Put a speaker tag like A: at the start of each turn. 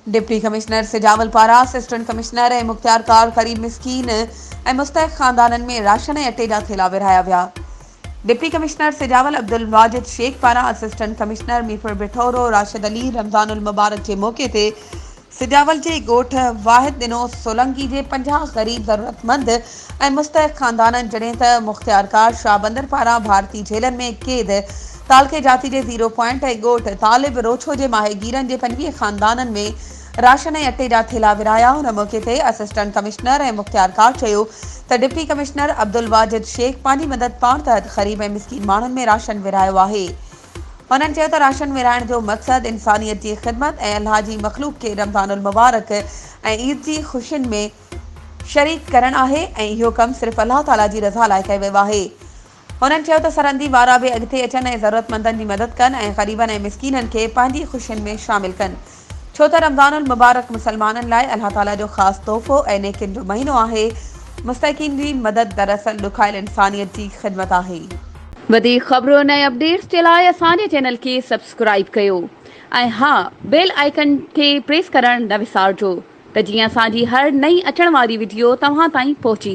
A: Deputy commissioner Sujawal पारा assistant commissioner ऐं मुख्तियारकार ग़रीब मिस्कीन ऐं मुस्तहिक़ ख़ानदाननि में राशन ऐं अटे जा थेला विरहाया विया। डिप्टी कमिश्नर सिजावल अब्दुल वाजिद शेख पारा असिस्टेंट कमिश्नर मीरपुर बिठौरो राशिद अली रमज़ानुल मुबारक के मौक़े ते सिजावल जे ॻोठ वाहिद दिनो सोलंगी जे 50 ग़रीब ज़रूरतमंद ऐं मुस्तहिक़ ख़ानदाननि जॾहिं त मुख्तियारकार शाह बंदर पारां भारतीय जेलनि में क़ैद तालके जाती जे 0 पॉइंट ऐं ॻोठ तालिब रोछो जे माहिगीरनि जे 25 ख़ानदाननि में राशन ऐं अटे जा थेला विरहाया। हुन मौक़े ते असिस्टेंट कमिश्नर ऐं मुख्तियारकार चयो त डिप्टी कमिश्नर अब्दुल वाजिद शेख पंहिंजी मदद पाण तहत ग़रीब ऐं मिस्कीन माण्हुनि में राशन विरहायो आहे। हुननि चयो त राशन विरहाइण जो मक़सदु इंसानियत जी ख़िदमत ऐं अल्लाह जी मख़लूक़ खे रमज़ानुल मुबारक ऐं ईद जी ख़ुशियुनि में शरीक करणु आहे ऐं इहो कमु सिर्फ़ु अल्लाह ताला जी रज़ा लाइ कयो वियो आहे। हुननि चयो त सरहदी वारा बि अॻिते अचनि ऐं ज़रूरतमंदनि जी मदद कनि ऐं ग़रीबनि ऐं मिस्कीननि खे पंहिंजी ख़ुशियुनि में शामिल कनि, छो त रमज़ानुल मुबारक मुसलमाननि लाइ अल्लाह ताला जो ख़ासि तोहफ़ो ऐं नेकिन जो महीनो आहे। मुस्तहिक़ीन जी मदद दरअसल ॾुखायल इंसानियत जी ख़िदमत आहे।
B: वधीक ख़बरुनि ऐं अपडेट्स जे लाइ असांजे चैनल खे सब्सक्राइब कयो ऐं हा बेल आइकन खे प्रेस करणु न विसारिजो त जीअं असांजी हर नई अचण वारी वीडियो तव्हां ताईं पहुची सघे।